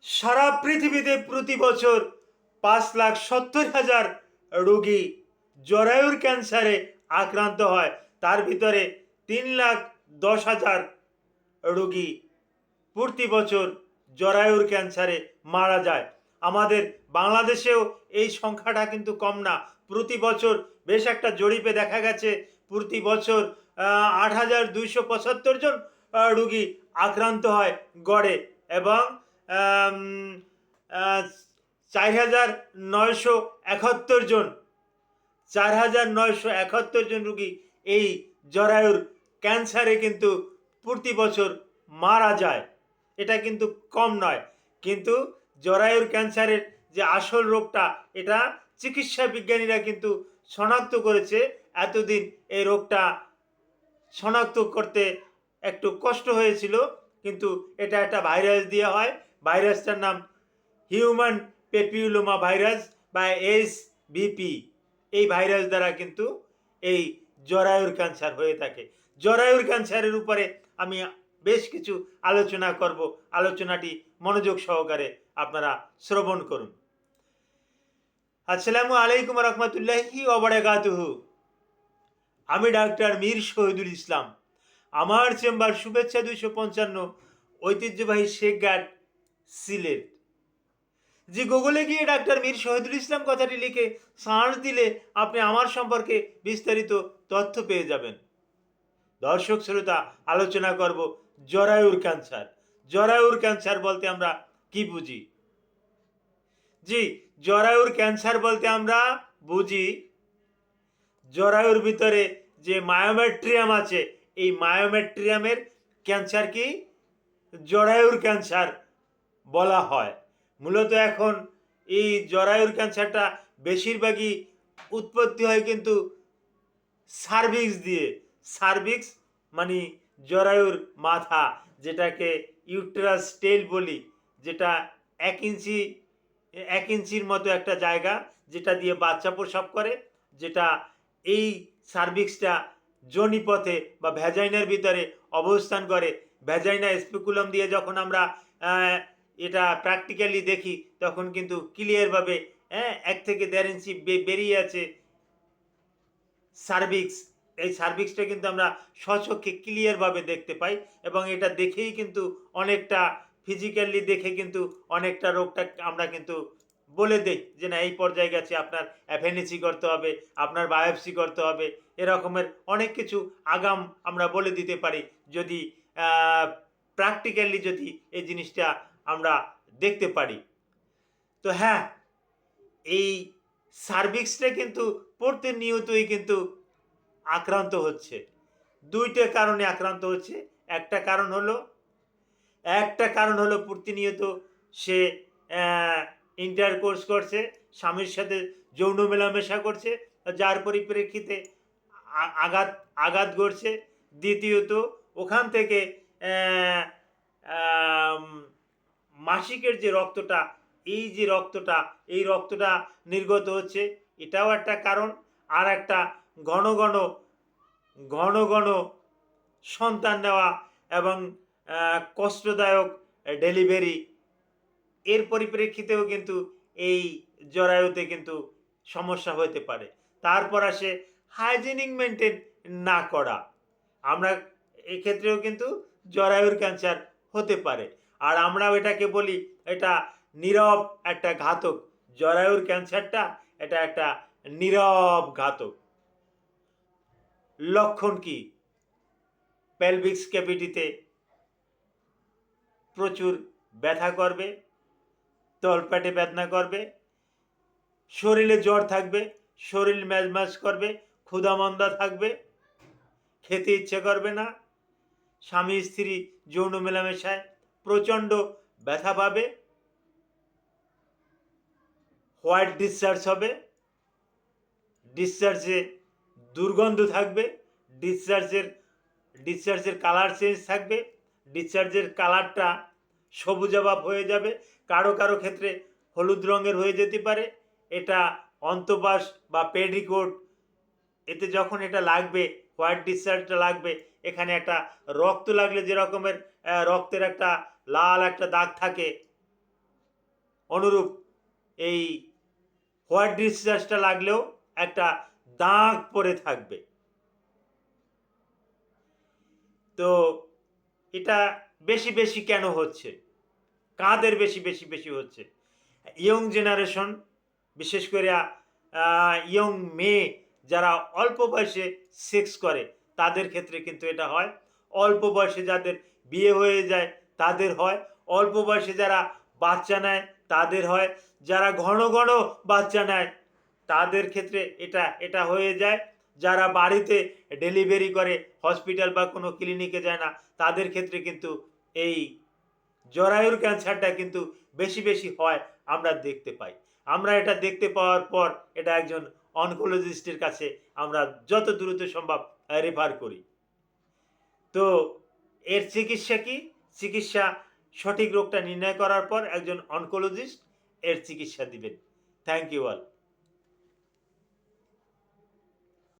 সারা পৃথিবীতে প্রতি বছর 5,70,000 রোগী জরায়ুর ক্যান্সারে আক্রান্ত হয়। তার ভিতরে 3,10,000 রোগী প্রতি বছর জরায়ুর ক্যান্সারে মারা যায়। আমাদের বাংলাদেশেও এই সংখ্যাটা কিন্তু কম না। প্রতি বছর বেশ একটা জরিপে দেখা গেছে প্রতি বছর 8,275 জন রোগী আক্রান্ত হয় গড়ে, এবং 4,971 জন 4,971 জন রোগী এই জরায়ুর ক্যান্সারে কিন্তু প্রতি বছর মারা যায়। এটা কিন্তু কম নয়। কিন্তু জরায়ুর ক্যান্সারের যে আসল রোগটা, এটা চিকিৎসা বিজ্ঞানীরা কিন্তু শনাক্ত করেছে। এতদিন এই রোগটা শনাক্ত করতে একটু কষ্ট হয়েছিল, কিন্তু এটা একটা ভাইরাস দিয়ে হয়। ভাইরাসটার নাম হিউম্যান পেপিউলোমা ভাইরাস বা HVP। এই ভাইরাস দ্বারা কিন্তু এই জরায়ুর ক্যান্সার হয়ে থাকে। জরায়ুর ক্যান্সারের উপরে আমি বেশ কিছু আলোচনা করব। আলোচনাটি মনোযোগ সহকারে আপনারা শ্রবণ করুন। আসসালামু আলাইকুম রহমতুল্লাহি ওয়া বারাকাতুহু। আমি ডাক্তার মীর শহীদুল ইসলাম। আমার চেম্বার শুভেচ্ছা 255, ঐতিহ্যবাহী শেখঘাট, সিলেট। যে গুগলে গিয়ে ডাক্তার মীর শহীদুল ইসলাম কথাটি লিখে সার্চ দিলে আপনি আমার সম্পর্কে বিস্তারিত তথ্য পেয়ে যাবেন। দর্শক শ্রোতা, আলোচনা করব জরায়ুর ক্যান্সার। জরায়ুর ক্যান্সার বলতে আমরা কি বুঝি? জি, জরায়ুর ক্যান্সার বলতে আমরা বুঝি জরায়ুর ভিতরে যে মায়োমেট্রিয়াম আছে, এই মায়োমেট্রিয়ামের ক্যান্সার কি জরায়ুর ক্যান্সার বলা হয়। মূলত এখন এই জরায়ুর ক্যান্সারটা বেশিরভাগই উৎপত্তি হয় কিন্তু সার্ভিক্স দিয়ে। সার্ভিক্স মানে জরায়ুর মাথা, যেটাকে ইউটেরাস টেল বলি, যেটা 1 ইঞ্চি 1 ইঞ্চির মতো একটা জায়গা, যেটা দিয়ে বাচ্চা প্রসব করে, যেটা এই সার্ভিক্সটা যোনিপথে বা ভ্যাজাইনার ভিতরে অবস্থান করে। ভ্যাজাইনা স্পেকুলাম দিয়ে যখন আমরা এটা প্র্যাকটিক্যালি দেখি, তখন কিন্তু ক্লিয়ারভাবে 1 থেকে 1.5 ইঞ্চি বেরিয়ে আছে সার্ভিক্স। এই সার্ভিক্সটা কিন্তু আমরা স্বচক্ষে ক্লিয়ারভাবে দেখতে পাই, এবং এটা দেখেই কিন্তু অনেকটা ফিজিক্যালি দেখে কিন্তু অনেকটা রোগটা আমরা কিন্তু বলে দেই যে না, এই পর্যায়ে গেছে, আপনার অ্যাপেন্ডিক্স করতে হবে, আপনার বায়োপসি করতে হবে। এরকমের অনেক কিছু আগাম আমরা বলে দিতে পারি যদি প্র্যাকটিক্যালি যদি এই জিনিসটা আমরা দেখতে পারি। তো হ্যাঁ, এই সার্ভিক্সটা কিন্তু প্রতিনিয়তই কিন্তু আক্রান্ত হচ্ছে। 2টে কারণে আক্রান্ত হচ্ছে। একটা কারণ হলো প্রতিনিয়ত সে ইন্টারকোর্স করছে, স্বামীর সাথে যৌন মেলামেশা করছে, যার পরিপ্রেক্ষিতে আঘাত আঘাত ঘটছে। দ্বিতীয়ত, ওখান থেকে মাসিকের যে রক্তটা, এই রক্তটা নির্গত হচ্ছে, এটাও একটা কারণ। আর একটা ঘন ঘন ঘন ঘন সন্তান নেওয়া এবং কষ্টদায়ক ডেলিভারি, এর পরিপ্রেক্ষিতেও কিন্তু এই জরায়ুতে কিন্তু সমস্যা হতে পারে। তারপর আসে হাইজিনিক মেনটেন না করা। আমরা এক্ষেত্রেও কিন্তু জরায়ুর ক্যান্সার হতে পারে। আর আমরাও এটাকে বলি এটা নীরব একটা ঘাতক। জরায়ুর ক্যান্সারটা এটা একটা নীরব ঘাতক। লক্ষণ কি? পেলভিক্স ক্যাভিটিতে প্রচুর ব্যথা করবে, তলপেটে বেদনা করবে, শরীরে জ্বর থাকবে, শরীর ম্যাজম্যাজ করবে, ক্ষুধামন্দা থাকবে, খেতে ইচ্ছে করবে না, স্বামী স্ত্রী যৌন মেলামেশায় প্রচণ্ড ব্যথা পাবে, হোয়াইট ডিসচার্জ হবে, ডিসচার্জে দুর্গন্ধ থাকবে, ডিসচার্জের কালার চেঞ্জ থাকবে, ডিসচার্জের কালারটা সবুজাভাব হয়ে যাবে, কারো কারো ক্ষেত্রে হলুদ রঙের হয়ে যেতে পারে। এটা অন্তঃবাস বা পেডিকোট, এতে যখন এটা লাগবে, হোয়াইট ডিসচার্জটা লাগবে, এখানে একটা রক্ত লাগলে যে রকমের রক্তের একটা লাল একটা দাগ থাকে, অনুরূপ এই হোয়াইট ডিসচার্জটা লাগলেও একটা দাগ পড়ে থাকবে। তো এটা বেশি বেশি কেন হচ্ছে, কাদের বেশি বেশি বেশি হচ্ছে? ইয়ং জেনারেশন, বিশেষ করে ইয়ং মেয়ে যারা অল্প বয়সে সেক্স করে তাদের ক্ষেত্রে কিন্তু এটা হয়। অল্প বয়সে যাদের বিয়ে হয়ে যায় তাদের হয়। অল্প বয়সে যারা বাচ্চা নেয় তাদের হয়। যারা ঘন ঘন বাচ্চা নেয় তাদের ক্ষেত্রে এটা এটা হয়ে যায়। যারা বাড়িতে ডেলিভারি করে, হসপিটাল বা কোনো ক্লিনিকে যায় না, তাদের ক্ষেত্রে কিন্তু এই জরায়ুর ক্যান্সারটা কিন্তু বেশি বেশি হয় আমরা দেখতে পাই। আমরা এটা দেখতে পাওয়ার পর এটা একজন অনকোলজিস্টের কাছে আমরা যত দ্রুত সম্ভব রেফার করি। তো এর চিকিৎসা কি? চিকিৎসা সঠিক রোগটা নির্ণয় করার পর একজন অনকোলজিস্ট এর চিকিৎসা দিবেন। Thank you all.